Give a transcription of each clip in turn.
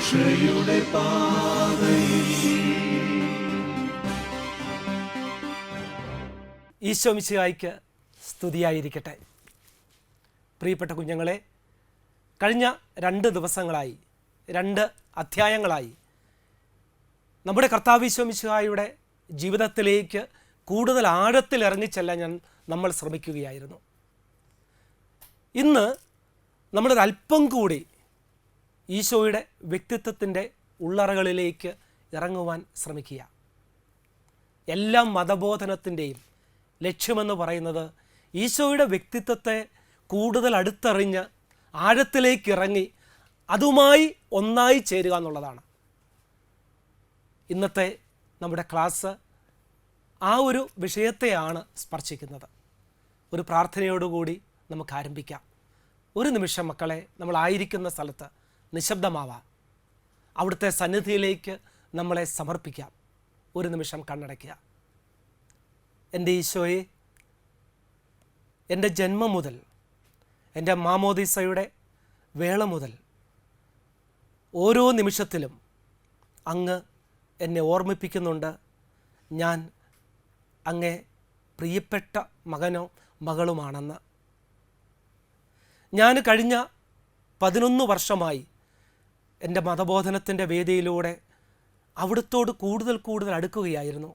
രക്ഷയുടെ പാതയിൽ. ഈശോ മിശിഹായ്ക്ക് സ്തുതിയായിരിക്കട്ടെ. പ്രിയപ്പെട്ട കുഞ്ഞുങ്ങളെ, കഴിഞ്ഞ 2 ദിവസങ്ങളായി 2 അധ്യായങ്ങളായി നമ്മുടെ കർത്താവ് ഈശോ മിശിഹായുടെ ജീവിതത്തിലേക്ക് കൂടുതൽ ആഴത്തിൽ ഇറങ്ങിച്ചെല്ലാൻ നമ്മൾ ശ്രമിക്കുകയായിരുന്നു. ഇന്ന് നമ്മളൊരല്പം കൂടി ഈശോയുടെ വ്യക്തിത്വത്തിൻ്റെ ഉള്ളറകളിലേക്ക് ഇറങ്ങുവാൻ ശ്രമിക്കുക. എല്ലാ മതബോധനത്തിൻ്റെയും ലക്ഷ്യമെന്ന് പറയുന്നത് ഈശോയുടെ വ്യക്തിത്വത്തെ കൂടുതൽ അടുത്തറിഞ്ഞ് ആഴത്തിലേക്ക് ഇറങ്ങി അതുമായി ഒന്നായി ചേരുക എന്നുള്ളതാണ്. ഇന്നത്തെ നമ്മുടെ ക്ലാസ് ആ ഒരു വിഷയത്തെയാണ് സ്പർശിക്കുന്നത്. ഒരു പ്രാർത്ഥനയോടുകൂടി നമുക്ക് ആരംഭിക്കാം. ഒരു നിമിഷം മക്കളെ, നമ്മളായിരിക്കുന്ന സ്ഥലത്ത് നിശബ്ദമാവാം. അവിടുത്തെ സന്നിധിയിലേക്ക് നമ്മളെ സമർപ്പിക്കാം. ഒരു നിമിഷം കണ്ണടയ്ക്കുക. എൻ്റെ ഈശോയെ, എൻ്റെ ജന്മം മുതൽ എൻ്റെ മാമോദീസയുടെ വേള മുതൽ ഓരോ നിമിഷത്തിലും അങ്ങ് എന്നെ ഓർമ്മിപ്പിക്കുന്നുണ്ട് ഞാൻ അങ്ങേ പ്രിയപ്പെട്ട മകനോ മകളുമാണെന്ന്. ഞാൻ കഴിഞ്ഞ 11 വർഷമായി എൻ്റെ മതബോധനത്തിൻ്റെ വേദിയിലൂടെ അവിടുത്തോട് കൂടുതൽ അടുക്കുകയായിരുന്നു.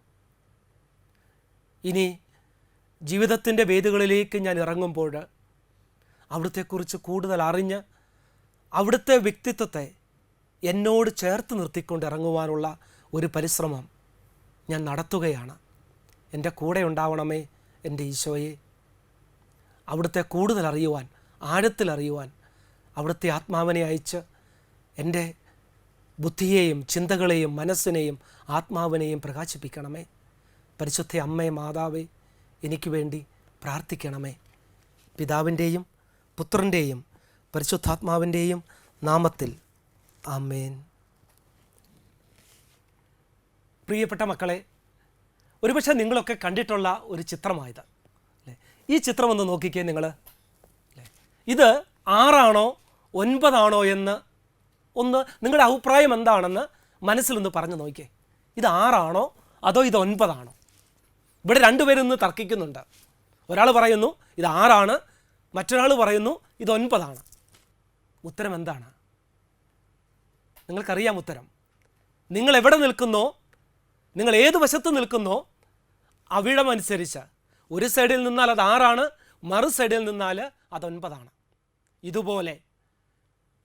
ഇനി ജീവിതത്തിൻ്റെ വേദികളിലേക്ക് ഞാൻ ഇറങ്ങുമ്പോൾ അവിടുത്തെക്കുറിച്ച് കൂടുതൽ അറിഞ്ഞ് അവിടുത്തെ വ്യക്തിത്വത്തെ എന്നോട് ചേർത്ത് നിർത്തിക്കൊണ്ട് ഇറങ്ങുവാനുള്ള ഒരു പരിശ്രമം ഞാൻ നടത്തുകയാണ്. എൻ്റെ കൂടെ ഉണ്ടാവണമേ എൻ്റെ ഈശോയെ. അവിടുത്തെ കൂടുതൽ അറിയുവാൻ, ആഴത്തിലറിയുവാൻ അവിടുത്തെ ആത്മാവിനെ അയച്ച് എൻ്റെ ബുദ്ധിയെയും ചിന്തകളെയും മനസ്സിനെയും ആത്മാവിനെയും പ്രകാശിപ്പിക്കണമേ. പരിശുദ്ധ അമ്മേ, മാതാവേ, എനിക്ക് വേണ്ടി പ്രാർത്ഥിക്കണമേ. പിതാവിൻ്റെയും പുത്രൻ്റെയും പരിശുദ്ധാത്മാവിൻ്റെയും നാമത്തിൽ ആമേൻ. പ്രിയപ്പെട്ട മക്കളെ, ഒരുപക്ഷെ നിങ്ങളൊക്കെ കണ്ടിട്ടുള്ള ഒരു ചിത്രമായത് അല്ലേ? ഈ ചിത്രം ഒന്ന് നോക്കിക്കേ നിങ്ങൾ. ഇത് 6 ആണോ 9 ആണോ എന്ന് ഒന്ന് നിങ്ങളുടെ അഭിപ്രായം എന്താണെന്ന് മനസ്സിലൊന്ന് പറഞ്ഞു നോക്കിക്കേ. ഇത് 6 ആണോ അതോ ഇത് 9 ആണോ? ഇവിടെ 2 പേരും ഇന്ന് തർക്കിക്കുന്നുണ്ട്. ഒരാൾ പറയുന്നു ഇത് 6 ആണ്, മറ്റൊരാൾ പറയുന്നു ഇത് 9 ആണ്. ഉത്തരം എന്താണ്? നിങ്ങൾക്കറിയാം ഉത്തരം. നിങ്ങൾ എവിടെ നിൽക്കുന്നോ, നിങ്ങൾ ഏത് വശത്ത് നിൽക്കുന്നോ അവിടമനുസരിച്ച് ഒരു സൈഡിൽ നിന്നാൽ അത് 6 ആണ്, മറു സൈഡിൽ നിന്നാൽ അത് 9 ആണ്. ഇതുപോലെ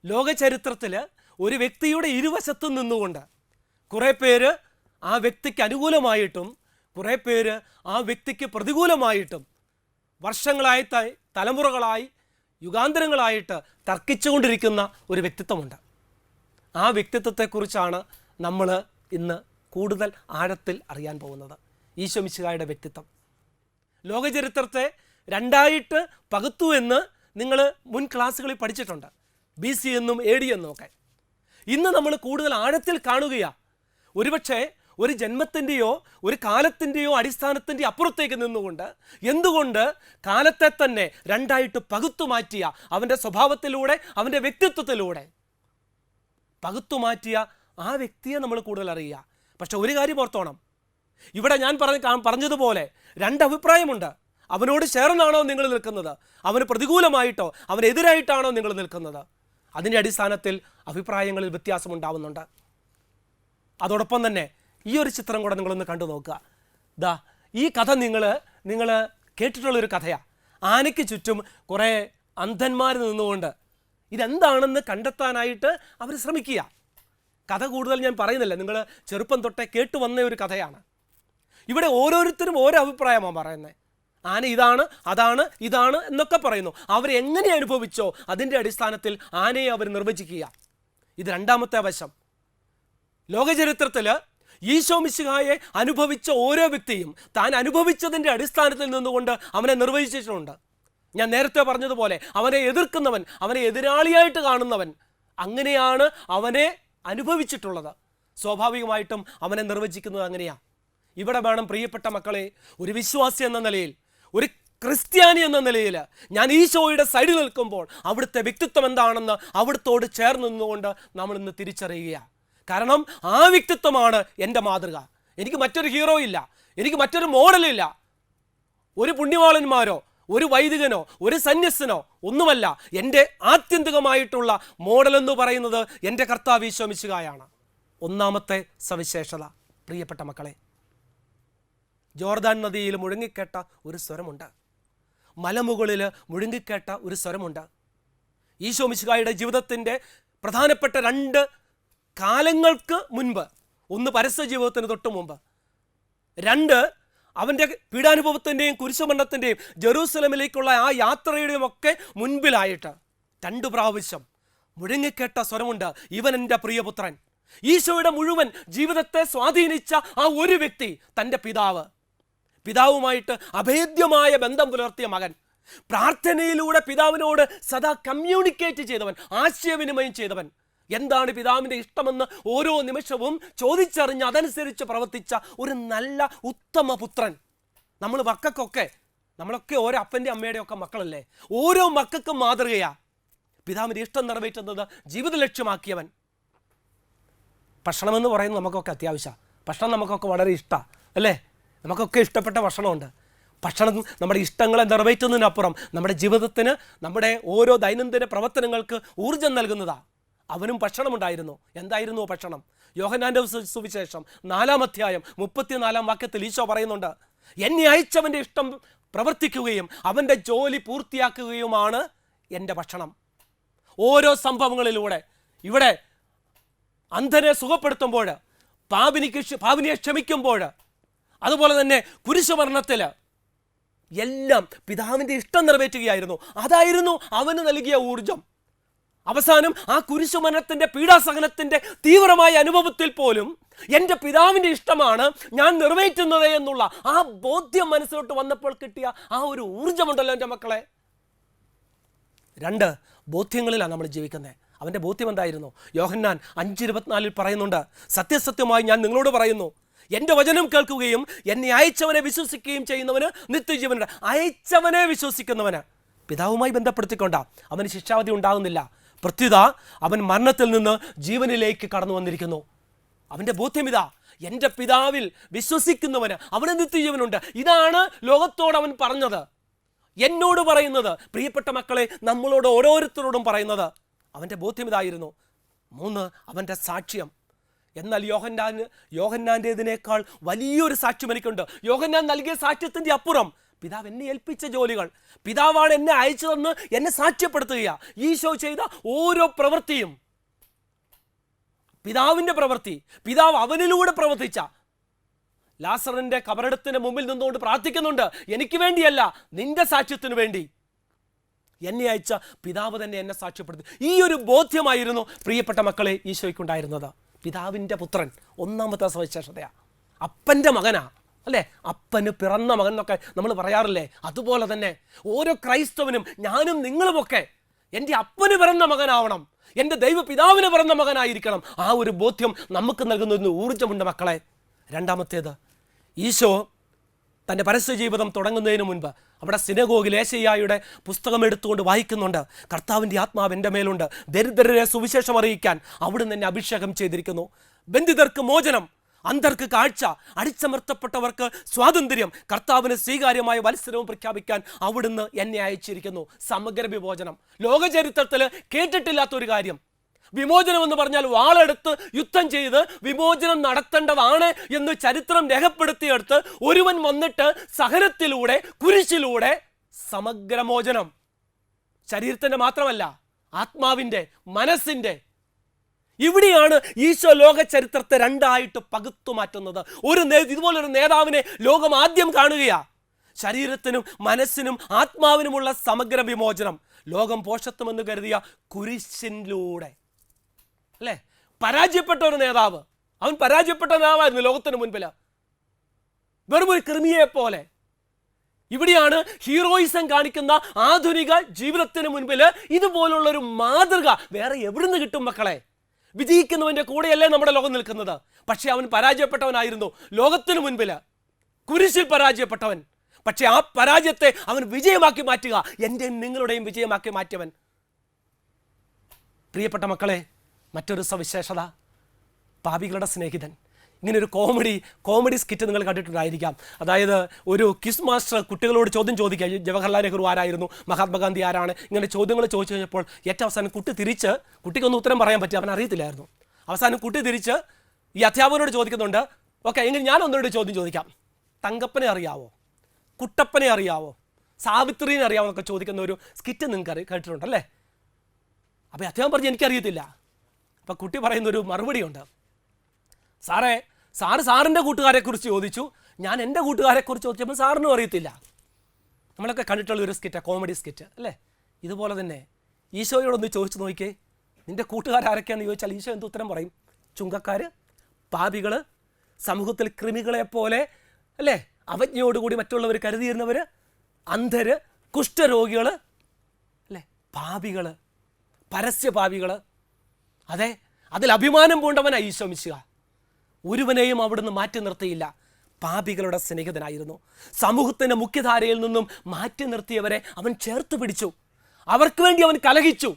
ലോകചരിത്രത്തിൽ ഒരു വ്യക്തിയുടെ ഇരുവശത്തും നിന്നുകൊണ്ട് കുറേ പേര് ആ വ്യക്തിക്ക് അനുകൂലമായിട്ടും കുറേ പേര് ആ വ്യക്തിക്ക് പ്രതികൂലമായിട്ടും വർഷങ്ങളായി തലമുറകളായി യുഗാന്തരങ്ങളായിട്ട് തർക്കിച്ചുകൊണ്ടിരിക്കുന്ന ഒരു വ്യക്തിത്വമുണ്ട്. ആ വ്യക്തിത്വത്തെക്കുറിച്ചാണ് നമ്മൾ ഇന്ന് കൂടുതൽ ആഴത്തിൽ അറിയാൻ പോകുന്നത്. ഈശോ മിശിഹായുടെ വ്യക്തിത്വം. ലോകചരിത്രത്തെ 2ആയിട്ട് പകുത്തു എന്ന് നിങ്ങൾ മുൻ ക്ലാസ്സുകളിൽ പഠിച്ചിട്ടുണ്ട്. BC എന്നും AD എന്നും ഒക്കെ. ഇന്ന് നമ്മൾ കൂടുതൽ ആഴത്തിൽ കാണുകയാണ്. ഒരുപക്ഷെ ഒരു ജന്മത്തിൻ്റെയോ ഒരു കാലത്തിൻ്റെയോ അടിസ്ഥാനത്തിൻ്റെ അപ്പുറത്തേക്ക് നിന്നുകൊണ്ട് എന്തുകൊണ്ട് കാലത്തെ തന്നെ 2ആയിട്ട് പകുത്തു മാറ്റിയ അവൻ്റെ സ്വഭാവത്തിലൂടെ, അവൻ്റെ വ്യക്തിത്വത്തിലൂടെ പകുത്തു മാറ്റിയ ആ വ്യക്തിയെ നമ്മൾ കൂടുതൽ അറിയുക. പക്ഷെ ഒരു കാര്യം ഓർത്തോണം, ഇവിടെ ഞാൻ പറഞ്ഞതുപോലെ 2 അഭിപ്രായമുണ്ട്. അവനോട് ചേർന്നാണോ നിങ്ങൾ നിൽക്കുന്നത്, അവന് പ്രതികൂലമായിട്ടോ അവനെതിരായിട്ടാണോ നിങ്ങൾ നിൽക്കുന്നത്? അതിൻ്റെ അടിസ്ഥാനത്തിൽ അഭിപ്രായങ്ങളിൽ വ്യത്യാസമുണ്ടാവുന്നുണ്ട്. അതോടൊപ്പം തന്നെ ഈ ഒരു ചിത്രം കൂടെ നിങ്ങളൊന്ന് കണ്ടു നോക്കുക. ഈ കഥ നിങ്ങൾ കേട്ടിട്ടുള്ളൊരു കഥയാണ്. ആനയ്ക്ക് ചുറ്റും കുറേ അന്ധന്മാർ നിന്നുകൊണ്ട് ഇതെന്താണെന്ന് കണ്ടെത്താനായിട്ട് അവർ ശ്രമിക്കുക. കഥ കൂടുതൽ ഞാൻ പറയുന്നില്ല, നിങ്ങൾ ചെറുപ്പം തൊട്ടേ കേട്ടു വന്ന ഒരു കഥയാണ്. ഇവിടെ ഓരോരുത്തരും ഓരോ അഭിപ്രായമാണ് പറയുന്നത്. ആന ഇതാണ്, അതാണ്, ഇതാണ് എന്നൊക്കെ പറയുന്നു. അവരെങ്ങനെ അനുഭവിച്ചോ അതിൻ്റെ അടിസ്ഥാനത്തിൽ ആനയെ അവർ നിർവചിക്കുക. ഇത് 2ാമത്തെ വശം. ലോകചരിത്രത്തിൽ ഈശോ മിശിഹായെ അനുഭവിച്ച ഓരോ വ്യക്തിയും താൻ അനുഭവിച്ചതിൻ്റെ അടിസ്ഥാനത്തിൽ നിന്നുകൊണ്ട് അവനെ നിർവചിച്ചിട്ടുണ്ട്. ഞാൻ നേരത്തെ പറഞ്ഞതുപോലെ അവനെ എതിർക്കുന്നവൻ, അവനെ എതിരാളിയായിട്ട് കാണുന്നവൻ, അങ്ങനെയാണ് അവനെ അനുഭവിച്ചിട്ടുള്ളത്. സ്വാഭാവികമായിട്ടും അവനെ നിർവചിക്കുന്നത് അങ്ങനെയാണ്. ഇവിടെ വേണം പ്രിയപ്പെട്ട മക്കളെ, ഒരു വിശ്വാസി എന്ന നിലയിൽ, ഒരു ക്രിസ്ത്യാനി എന്ന നിലയിൽ ഞാൻ ഈശോയുടെ സൈഡിൽ നിൽക്കുമ്പോൾ അവിടുത്തെ വ്യക്തിത്വം എന്താണെന്ന് അവിടുത്തോട് ചേർന്ന് നിന്നുകൊണ്ട് നമ്മൾ ഇന്ന് തിരിച്ചറിയുക. കാരണം ആ വ്യക്തിത്വമാണ് എൻ്റെ മാതൃക. എനിക്ക് മറ്റൊരു ഹീറോ ഇല്ല, എനിക്ക് മറ്റൊരു മോഡലില്ല. ഒരു പുണ്യവാളന്മാരോ ഒരു വൈദികനോ ഒരു സന്യസ്തനോ ഒന്നുമല്ല. എൻ്റെ ആത്യന്തികമായിട്ടുള്ള മോഡൽ എന്ന് പറയുന്നത് എൻ്റെ കർത്താവ് ഈശോ മിശിഹായാണ്. ഒന്നാമത്തെ സവിശേഷത, പ്രിയപ്പെട്ട മക്കളെ, ജോർദാൻ നദിയിൽ മുഴങ്ങിക്കേട്ട ഒരു സ്വരമുണ്ട്, മലമുകളിൽ മുഴങ്ങിക്കേട്ട ഒരു സ്വരമുണ്ട്. ഈശോ മിശിഹായുടെ ജീവിതത്തിൻ്റെ പ്രധാനപ്പെട്ട 2 കാലങ്ങൾക്ക് മുൻപ്, ഒന്ന് പരസ്യ ജീവിതത്തിന് തൊട്ട് മുമ്പ്, 2 അവൻ്റെ പീഡാനുഭവത്തിൻ്റെയും കുരിശുമരണത്തിൻ്റെയും ജെറൂസലമിലേക്കുള്ള ആ യാത്രയുടെയും ഒക്കെ മുൻപിലായിട്ട് 2 പ്രാവശ്യം മുഴങ്ങിക്കേട്ട സ്വരമുണ്ട്, ഇവൻ എൻ്റെ പ്രിയപുത്രൻ. ഈശോയുടെ മുഴുവൻ ജീവിതത്തെ സ്വാധീനിച്ച ആ ഒരു വ്യക്തി, തൻ്റെ പിതാവുമായിട്ട് അഭേദ്യമായ ബന്ധം പുലർത്തിയ മകൻ, പ്രാർത്ഥനയിലൂടെ പിതാവിനോട് സദാ കമ്മ്യൂണിക്കേറ്റ് ചെയ്തവൻ, ആശയവിനിമയം ചെയ്തവൻ, എന്താണ് പിതാവിൻ്റെ ഇഷ്ടമെന്ന് ഓരോ നിമിഷവും ചോദിച്ചറിഞ്ഞ് അതനുസരിച്ച് പ്രവർത്തിച്ച ഒരു നല്ല ഉത്തമ പുത്രൻ. നമ്മളൊക്കെ ഓരോ അപ്പൻ്റെ അമ്മയുടെ ഒക്കെ മക്കളല്ലേ? ഓരോ മക്കൾക്കും മാതൃകയാ. പിതാവിൻ്റെ ഇഷ്ടം നിറവേറ്റുന്നത് ജീവിത ലക്ഷ്യമാക്കിയവൻ. ഭക്ഷണമെന്ന് പറയുന്നത് നമുക്കൊക്കെ അത്യാവശ്യമാണ്. ഭക്ഷണം നമുക്കൊക്കെ വളരെ ഇഷ്ടമാണ് അല്ലേ? നമുക്കൊക്കെ ഇഷ്ടപ്പെട്ട ഭക്ഷണമുണ്ട്. ഭക്ഷണം നമ്മുടെ ഇഷ്ടങ്ങളെ നിറവേറ്റുന്നതിനപ്പുറം നമ്മുടെ ജീവിതത്തിന്, നമ്മുടെ ഓരോ ദൈനംദിന പ്രവർത്തനങ്ങൾക്ക് ഊർജം നൽകുന്നതാണ്. അവനും ഭക്ഷണമുണ്ടായിരുന്നു. എന്തായിരുന്നു ഭക്ഷണം? യോഹന്നാന്റെ സുവിശേഷം 4-ാം അധ്യായം 34-ാം വാക്യത്തിൽ ഈശോ പറയുന്നുണ്ട്, എന്നെ അയച്ചവൻ്റെ ഇഷ്ടം പ്രവർത്തിക്കുകയും അവൻ്റെ ജോലി പൂർത്തിയാക്കുകയുമാണ് എൻ്റെ ഭക്ഷണം. ഓരോ സംഭവങ്ങളിലൂടെ, ഇവിടെ അന്ധനെ സുഖപ്പെടുത്തുമ്പോൾ, പാപിനിയെ ക്ഷമിക്കുമ്പോൾ, അതുപോലെ തന്നെ കുരിശുമരണത്തിൽ എല്ലാം പിതാവിൻ്റെ ഇഷ്ടം നിറവേറ്റുകയായിരുന്നു. അതായിരുന്നു അവന് നൽകിയ ഊർജം. അവസാനം ആ കുരിശുമരണത്തിൻ്റെ പീഡാസഹനത്തിൻ്റെ തീവ്രമായ അനുഭവത്തിൽ പോലും എൻ്റെ പിതാവിൻ്റെ ഇഷ്ടമാണ് ഞാൻ നിറവേറ്റുന്നത് എന്നുള്ള ആ ബോധ്യം മനസ്സിലോട്ട് വന്നപ്പോൾ കിട്ടിയ ആ ഒരു ഊർജമുണ്ടല്ലോ എൻ്റെ മക്കളെ. 2 ബോധ്യങ്ങളിലാണ് നമ്മൾ ജീവിക്കുന്നത്. അവൻ്റെ ബോധ്യം എന്തായിരുന്നു? യോഹന്നാൻ 5:24 പറയുന്നുണ്ട്, സത്യസത്യമായി ഞാൻ നിങ്ങളോട് പറയുന്നു, എൻ്റെ വചനം കേൾക്കുകയും എന്നെ അയച്ചവനെ വിശ്വസിക്കുകയും ചെയ്യുന്നവന് നിത്യജീവനുണ്ട്. അയച്ചവനെ വിശ്വസിക്കുന്നവന് പിതാവുമായി ബന്ധപ്പെടുത്തിക്കൊണ്ട അവന് ശിക്ഷാവിധി ഉണ്ടാകുന്നില്ല. പ്രത്യുത അവൻ മരണത്തിൽ നിന്ന് ജീവനിലേക്ക് കടന്നു വന്നിരിക്കുന്നു. അവൻ്റെ ബോധ്യം ഇതാ, എൻ്റെ പിതാവിൽ വിശ്വസിക്കുന്നവന് അവന് നിത്യജീവനുണ്ട്. ഇതാണ് ലോകത്തോട് അവൻ പറഞ്ഞത്, എന്നോട് പറയുന്നത്, പ്രിയപ്പെട്ട മക്കളെ നമ്മളോട് ഓരോരുത്തരോടും പറയുന്നത്. അവൻ്റെ ബോധ്യം ഇതായിരുന്നു. 3 അവൻ്റെ സാക്ഷ്യം. എന്നാൽ യോഹന്നാൻ്റേതിനേക്കാൾ വലിയൊരു സാക്ഷ്യം എനിക്കുണ്ട്. യോഹന്നാൻ നൽകിയ സാക്ഷ്യത്തിൻ്റെ അപ്പുറം പിതാവ് എന്നെ ഏൽപ്പിച്ച ജോലികൾ, പിതാവാണ് എന്നെ അയച്ചതെന്ന് എന്നെ സാക്ഷ്യപ്പെടുത്തുക. ഈശോ ചെയ്ത ഓരോ പ്രവൃത്തിയും പിതാവിൻ്റെ പ്രവൃത്തി, പിതാവ് അവനിലൂടെ പ്രവർത്തിച്ച. ലാസറിൻ്റെ കബറിടത്തിന് മുമ്പിൽ നിന്നുകൊണ്ട് പ്രാർത്ഥിക്കുന്നുണ്ട്, എനിക്ക് വേണ്ടിയല്ല നിന്റെ സാക്ഷ്യത്തിനു വേണ്ടി. എന്നെ അയച്ച പിതാവ് തന്നെ എന്നെ സാക്ഷ്യപ്പെടുത്തി. ഈ ഒരു ബോധ്യമായിരുന്നു പ്രിയപ്പെട്ട മക്കളെ ഈശോയ്ക്കുണ്ടായിരുന്നത്. പിതാവിൻ്റെ പുത്രൻ, 1-ാമത്തെ സവിശേഷതയാണ്. അപ്പൻ്റെ മകനാ അല്ലേ? അപ്പന് പിറന്ന മകൻ എന്നൊക്കെ നമ്മൾ പറയാറില്ലേ? അതുപോലെ തന്നെ ഓരോ ക്രൈസ്തവനും, ഞാനും നിങ്ങളുമൊക്കെ എൻ്റെ അപ്പന് പിറന്ന മകനാവണം, എൻ്റെ ദൈവപിതാവിന് പിറന്ന മകനായിരിക്കണം. ആ ഒരു ബോധ്യം നമുക്ക് നൽകുന്ന ഊർജ്ജമുണ്ട് മക്കളെ. 2-ാമത്തേത്, ഈശോ തൻ്റെ പരസ്യ ജീവിതം തുടങ്ങുന്നതിന് മുൻപ് അവിടെ സിനഗോഗിൽ ഏശയ്യായുടെ പുസ്തകം എടുത്തുകൊണ്ട് വായിക്കുന്നുണ്ട്, കർത്താവിൻ്റെ ആത്മാവ് എൻ്റെ മേലുണ്ട്, ദരിദ്രരെ സുവിശേഷം അറിയിക്കാൻ അവിടുന്ന് എന്നെ അഭിഷേകം ചെയ്തിരിക്കുന്നു, ബന്ധിതർക്ക് മോചനം, അന്ധർക്ക് കാഴ്ച, അടിച്ചമർത്തപ്പെട്ടവർക്ക് സ്വാതന്ത്ര്യം, കർത്താവിന് സ്വീകാര്യമായ വത്സരവും പ്രഖ്യാപിക്കാൻ അവിടുന്ന് എന്നെ അയച്ചിരിക്കുന്നു. സമഗ്ര വിമോചനം. ലോകചരിത്രത്തിൽ കേട്ടിട്ടില്ലാത്തൊരു കാര്യം. വിമോചനം എന്ന് പറഞ്ഞാൽ വാളെടുത്ത് യുദ്ധം ചെയ്ത് വിമോചനം നടത്തേണ്ടതാണ് എന്ന് ചരിത്രം രേഖപ്പെടുത്തിയെടുത്ത് ഒരുവൻ വന്നിട്ട് സഹനത്തിലൂടെ, കുരിശിലൂടെ സമഗ്രമോചനം. ശരീരത്തിൻ്റെ മാത്രമല്ല, ആത്മാവിൻ്റെ, മനസ്സിൻ്റെ. ഇവിടെയാണ് ഈശോ ലോക ചരിത്രത്തെ 2ആയിട്ട് പകുത്തു മാറ്റുന്നത്. ഇതുപോലൊരു നേതാവിനെ ലോകം ആദ്യം കാണുകയാ. ശരീരത്തിനും മനസ്സിനും ആത്മാവിനുമുള്ള സമഗ്ര വിമോചനം ലോകം പോഷത്വമെന്ന് കരുതിയ കുരിശിലൂടെ അല്ലേ? പരാജയപ്പെട്ട ഒരു നേതാവ്, അവൻ പരാജയപ്പെട്ട നേതാവായിരുന്നു ലോകത്തിന് മുൻപിൽ, വെറും ഒരു കൃമിയെ പോലെ. ഇവിടെയാണ് ഹീറോയിസം കാണിക്കുന്ന ആധുനിക ജീവിതത്തിന് മുൻപിൽ ഇതുപോലുള്ളൊരു മാതൃക വേറെ എവിടുന്ന് കിട്ടും മക്കളെ? വിജയിക്കുന്നവൻ്റെ കൂടെയല്ലേ നമ്മുടെ ലോകം നിൽക്കുന്നത്. പക്ഷെ അവൻ പരാജയപ്പെട്ടവനായിരുന്നു ലോകത്തിന് മുൻപിൽ, കുരിശിൽ പരാജയപ്പെട്ടവൻ. പക്ഷെ ആ പരാജയത്തെ അവൻ വിജയമാക്കി മാറ്റുക, എൻ്റെയും നിങ്ങളുടെയും വിജയമാക്കി മാറ്റിയവൻ. പ്രിയപ്പെട്ട മക്കളെ, മറ്റൊരു സവിശേഷത, പാപികളുടെ സ്നേഹിതൻ. ഇങ്ങനൊരു കോമഡി സ്കിറ്റ് നിങ്ങൾ കണ്ടിട്ടുണ്ടായിരിക്കാം. അതായത് ഒരു ക്വിസ് മാസ്റ്റർ കുട്ടികളോട് ചോദ്യം ചോദിക്കുക, ജവഹർലാൽ നെഹ്റു ആരായിരുന്നു, മഹാത്മാഗാന്ധി ആരാണ്, ഇങ്ങനെ ചോദ്യങ്ങൾ ചോദിച്ചു കഴിഞ്ഞപ്പോൾ ഏറ്റവും അവസാനം കുട്ടിക്കൊന്നും ഉത്തരം പറയാൻ പറ്റി, അവൻ അറിയത്തില്ലായിരുന്നു. അവസാനം കുട്ടി തിരിച്ച് ഈ അധ്യാപകനോട് ചോദിക്കുന്നുണ്ട്, ഓക്കെ എങ്കിൽ ഞാൻ ഒന്നോട് ചോദ്യം ചോദിക്കാം, തങ്കപ്പനെ അറിയാവോ, കുട്ടപ്പനെ അറിയാവോ, സാവിത്രീനെ അറിയാവോ എന്നൊക്കെ ചോദിക്കുന്ന ഒരു സ്കിറ്റ് നിങ്ങൾക്ക് കേട്ടിട്ടുണ്ടല്ലേ? അപ്പോൾ അധ്യാപകൻ പറഞ്ഞ് എനിക്കറിയത്തില്ല. അപ്പോൾ കുട്ടി പറയുന്നൊരു മറുപടിയുണ്ട്, സാറിൻ്റെ കൂട്ടുകാരെക്കുറിച്ച് ചോദിച്ചു, ഞാൻ എൻ്റെ കൂട്ടുകാരെക്കുറിച്ച് ചോദിച്ചപ്പോൾ സാറിനും അറിയത്തില്ല. നമ്മളൊക്കെ കണ്ടിട്ടുള്ള ഒരു സ്കിറ്റ്, കോമഡി സ്കിറ്റ് അല്ലേ? ഇതുപോലെ തന്നെ ഈശോയോടൊന്ന് ചോദിച്ചു നോക്കിയേ, നിൻ്റെ കൂട്ടുകാരൊക്കെയാണെന്ന് ചോദിച്ചാൽ ഈശോ എന്ത് ഉത്തരം പറയും? ചുങ്കക്കാർ, പാപികൾ, സമൂഹത്തിൽ കൃമികളെപ്പോലെ അല്ലേ അവജ്ഞയോടുകൂടി മറ്റുള്ളവർ കരുതിയിരുന്നവർ, അന്ധര്, കുഷ്ഠരോഗികൾ അല്ലേ, പാപികൾ, പരസ്യപാപികൾ. അതെ, അതിൽ അഭിമാനം പൂണ്ടവനായി ഈശോ മിശിഹ. ഒരുവനെയും അവിടുന്ന് മാറ്റി നിർത്തിയില്ല. പാപികളുടെ സ്നേഹിതനായിരുന്നു. സമൂഹത്തിൻ്റെ മുഖ്യധാരയിൽ നിന്നും മാറ്റി നിർത്തിയവരെ അവൻ ചേർത്ത് പിടിച്ചു. അവർക്ക് വേണ്ടി അവൻ കലഹിച്ചു,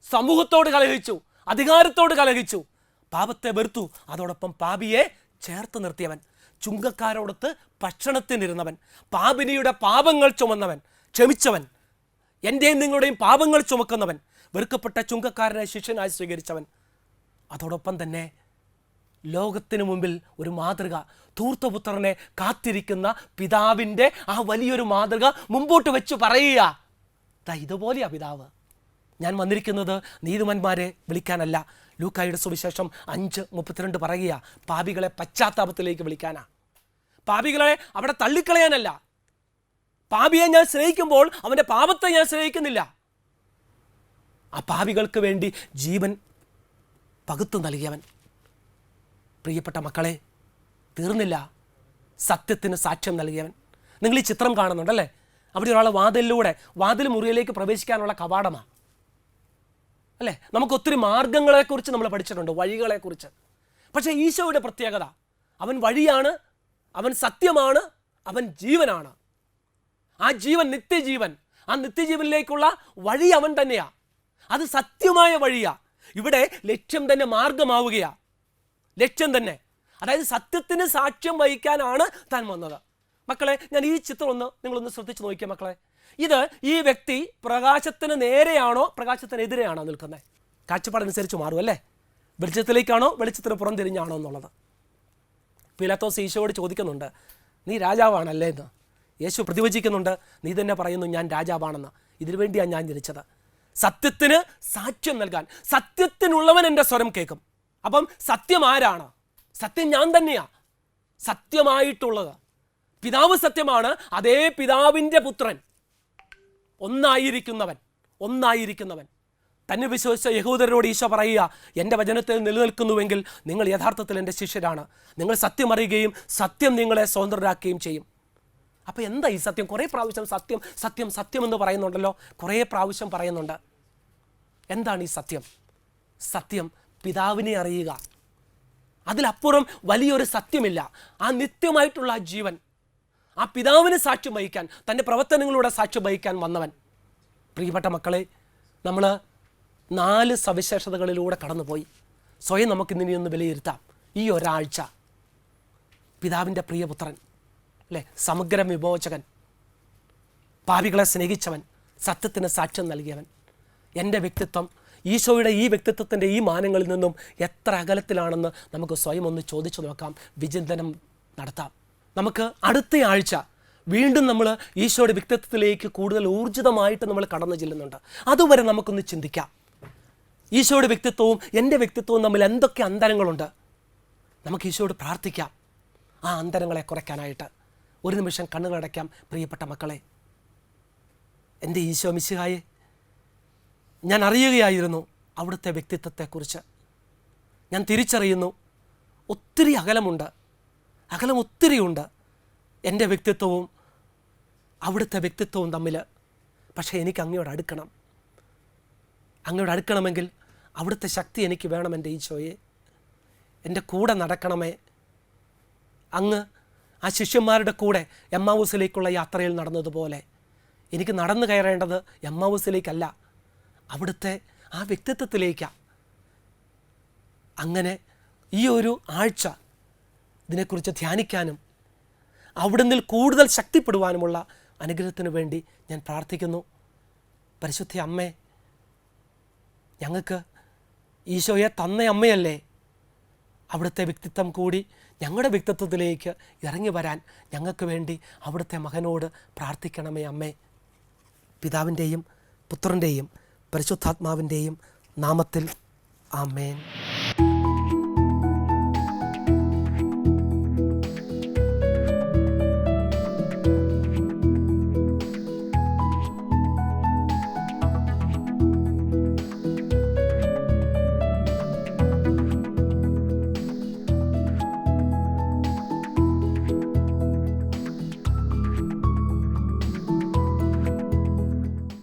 സമൂഹത്തോട് കലഹിച്ചു, അധികാരത്തോട് കലഹിച്ചു, പാപത്തെ വെറുത്തു. അതോടൊപ്പം പാപിയെ ചേർത്ത് നിർത്തിയവൻ, ചുങ്കക്കാരോടൊത്ത് ഭക്ഷണത്തിനിരുന്നവൻ, പാപിനിയുടെ പാപങ്ങൾ ചുമന്നവൻ, ക്ഷമിച്ചവൻ, എൻ്റെയും നിങ്ങളുടെയും പാപങ്ങൾ ചുമക്കുന്നവൻ, വെറുക്കപ്പെട്ട ചുങ്കക്കാരനെ ശിഷ്യനായി സ്വീകരിച്ചവൻ. അതോടൊപ്പം തന്നെ ലോകത്തിന് മുമ്പിൽ ഒരു മാതൃക, ധൂർത്തപുത്രനെ കാത്തിരിക്കുന്ന പിതാവിൻ്റെ ആ വലിയൊരു മാതൃക മുമ്പോട്ട് വെച്ച് പറയുക, ഇതുപോലെയാ പിതാവ്. ഞാൻ വന്നിരിക്കുന്നത് നീതിമാന്മാരെ വിളിക്കാനല്ല, ലൂക്കായുടെ സുവിശേഷം 5:32 പറയുക, പാപികളെ പശ്ചാത്താപത്തിലേക്ക് വിളിക്കാനാ. പാപികളെ അവിടെ തള്ളിക്കളയാനല്ല. പാപിയെ ഞാൻ സ്നേഹിക്കുമ്പോൾ അവൻ്റെ പാപത്തെ ഞാൻ സ്നേഹിക്കുന്നില്ല. ആ പാപികൾക്ക് വേണ്ടി ജീവൻ പകുത്തു നൽകിയവൻ. പ്രിയപ്പെട്ട മക്കളെ, തീർന്നില്ല, സത്യത്തിന് സാക്ഷ്യം നൽകിയവൻ. നിങ്ങൾ ഈ ചിത്രം കാണുന്നുണ്ടല്ലേ? അവിടെ ഒരാൾ വാതിൽ മുറിയിലേക്ക് പ്രവേശിക്കാനുള്ള കവാടമാണ് അല്ലേ? നമുക്ക് ഒത്തിരി മാർഗങ്ങളെക്കുറിച്ച് നമ്മൾ പഠിച്ചിട്ടുണ്ട്, വഴികളെക്കുറിച്ച്. പക്ഷേ ഈശോയുടെ പ്രത്യേകത, അവൻ വഴിയാണ്, അവൻ സത്യമാണ്, അവൻ ജീവനാണ്. ആ ജീവൻ നിത്യജീവൻ, ആ നിത്യജീവനിലേക്കുള്ള വഴി അവൻ തന്നെയാ. അത് സത്യമായ വഴിയാ. ഇവിടെ ലക്ഷ്യം തന്നെ മാർഗമാവുകയാ. ലക്ഷ്യം തന്നെ, അതായത് സത്യത്തിന് സാക്ഷ്യം വഹിക്കാനാണ് താൻ വന്നത്. മക്കളെ, ഞാൻ ഈ ചിത്രം നിങ്ങളൊന്ന് ശ്രദ്ധിച്ച് നോക്കിയ മക്കളെ. ഈ വ്യക്തി പ്രകാശത്തിന് നേരെയാണോ പ്രകാശത്തിനെതിരെയാണോ നിൽക്കുന്നത്? കാഴ്ചപ്പാടനുസരിച്ച് മാറും അല്ലേ? വെളിച്ചത്തിലേക്കാണോ വെളിച്ചത്തിന് പുറം തിരിഞ്ഞാണോ എന്നുള്ളത്. പീലാത്തോസ് ഈശോയോട് ചോദിക്കുന്നുണ്ട്, നീ രാജാവാണല്ലേ എന്ന്. യേശു പ്രതിവചിക്കുന്നുണ്ട്, നീ തന്നെ പറയുന്നു ഞാൻ രാജാവാണെന്ന്. ഇതിനു വേണ്ടിയാണ് ഞാൻ ജനിച്ചത്, സത്യത്തിന് സാക്ഷ്യം നൽകാൻ. സത്യത്തിനുള്ളവൻ എൻ്റെ സ്വരം കേൾക്കും. അപ്പം സത്യം ആരാണ്? സത്യം ഞാൻ തന്നെയാ. സത്യമായിട്ടുള്ളത് പിതാവ് സത്യമാണ്. അതേ പിതാവിൻ്റെ പുത്രൻ, ഒന്നായിരിക്കുന്നവൻ തന്നെ വിശ്വസിച്ച യഹൂദരോട് ഈശോ പറയുക, എൻ്റെ വചനത്തിൽ നിലനിൽക്കുന്നുവെങ്കിൽ നിങ്ങൾ യഥാർത്ഥത്തിൽ എൻ്റെ ശിഷ്യരാണ്. നിങ്ങൾ സത്യം അറിയുകയും സത്യം നിങ്ങളെ സ്വതന്ത്രരാക്കുകയും ചെയ്യും. അപ്പോൾ എന്താ ഈ സത്യം? കുറേ പ്രാവശ്യം സത്യം സത്യം സത്യം എന്ന് പറയുന്നുണ്ടല്ലോ, കുറേ പ്രാവശ്യം പറയുന്നുണ്ട്. എന്താണ് ഈ സത്യം? സത്യം പിതാവിനെ അറിയുക. അതിലപ്പുറം വലിയൊരു സത്യമില്ല. ആ നിത്യമായിട്ടുള്ള ആ ജീവൻ, ആ പിതാവിന് സാക്ഷ്യം വഹിക്കാൻ, തൻ്റെ പ്രവർത്തനങ്ങളിലൂടെ സാക്ഷ്യം വഹിക്കാൻ വന്നവൻ. പ്രിയപ്പെട്ട മക്കളെ, നമ്മൾ 4 സവിശേഷതകളിലൂടെ കടന്നുപോയി. സ്വയം നമുക്കിന്നിനി ഒന്ന് വിലയിരുത്താം. ഈ ഒരാഴ്ച പിതാവിൻ്റെ പ്രിയപുത്രൻ അല്ലേ, സമഗ്ര വിമോചകൻ, പാപികളെ സ്നേഹിച്ചവൻ, സത്യത്തിന് സാക്ഷ്യം നൽകിയവൻ. എൻ്റെ വ്യക്തിത്വം ഈശോയുടെ ഈ വ്യക്തിത്വത്തിൻ്റെ ഈ മാനങ്ങളിൽ നിന്നും എത്ര അകലത്തിലാണെന്ന് നമുക്ക് സ്വയം ഒന്ന് ചോദിച്ചു നോക്കാം, വിചിന്തനം നടത്താം. നമുക്ക് അടുത്ത ആഴ്ച വീണ്ടും നമ്മൾ ഈശോയുടെ വ്യക്തിത്വത്തിലേക്ക് കൂടുതൽ ഊർജിതമായിട്ട് നമ്മൾ കടന്നു ചെല്ലുന്നുണ്ട്. അതുവരെ നമുക്കൊന്ന് ചിന്തിക്കാം, ഈശോയുടെ വ്യക്തിത്വവും എൻ്റെ വ്യക്തിത്വവും തമ്മിൽ എന്തൊക്കെ അന്തരങ്ങളുണ്ട്. നമുക്ക് ഈശോയോട് പ്രാർത്ഥിക്കാം ആ അന്തരങ്ങളെ കുറയ്ക്കാനായിട്ട്. ഒരു നിമിഷം കണ്ണുകളടയ്ക്കാം. പ്രിയപ്പെട്ട മക്കളെ, എൻ്റെ ഈശോ മിശിഹായെ, ഞാൻ അറിയുകയായിരുന്നു അവിടുത്തെ വ്യക്തിത്വത്തെക്കുറിച്ച്. ഞാൻ തിരിച്ചറിയുന്നു ഒത്തിരി അകലം ഒത്തിരിയുണ്ട് എൻ്റെ വ്യക്തിത്വവും അവിടുത്തെ വ്യക്തിത്വവും തമ്മിൽ. പക്ഷേ എനിക്ക് അങ്ങയോട് അടുക്കണമെങ്കിൽ അവിടുത്തെ ശക്തി എനിക്ക് വേണം. എൻ്റെ ഈശോയെ, എൻ്റെ കൂടെ നടക്കണമേ. അങ്ങ് ആ ശിഷ്യന്മാരുടെ കൂടെ എമ്മാവൂസിലേക്കുള്ള യാത്രയിൽ നടന്നതുപോലെ എനിക്ക് നടന്നു കയറേണ്ടത് എമ്മാവൂസിലേക്കല്ല, അവിടുത്തെ ആ വ്യക്തിത്വത്തിലേക്കാണ്. അങ്ങനെ ഈ ഒരു ആഴ്ച ഇതിനെക്കുറിച്ച് ധ്യാനിക്കാനും അവിടുന്ന് കൂടുതൽ ശക്തിപ്പെടുവാനുമുള്ള അനുഗ്രഹത്തിന് വേണ്ടി ഞാൻ പ്രാർത്ഥിക്കുന്നു. പരിശുദ്ധ അമ്മേ, ഞങ്ങൾക്ക് ഈശോയെ തന്ന അമ്മയല്ലേ, അവിടുത്തെ വ്യക്തിത്വം കൂടി ഞങ്ങളുടെ വ്യക്തിത്വത്തിലേക്ക് ഇറങ്ങി വരാൻ ഞങ്ങൾക്ക് വേണ്ടി അവിടുത്തെ മകനോട് പ്രാർത്ഥിക്കണമേ അമ്മേ. പിതാവിൻ്റെയും പുത്രൻ്റെയും പരിശുദ്ധാത്മാവിൻ്റെയും നാമത്തിൽ ആമേൻ.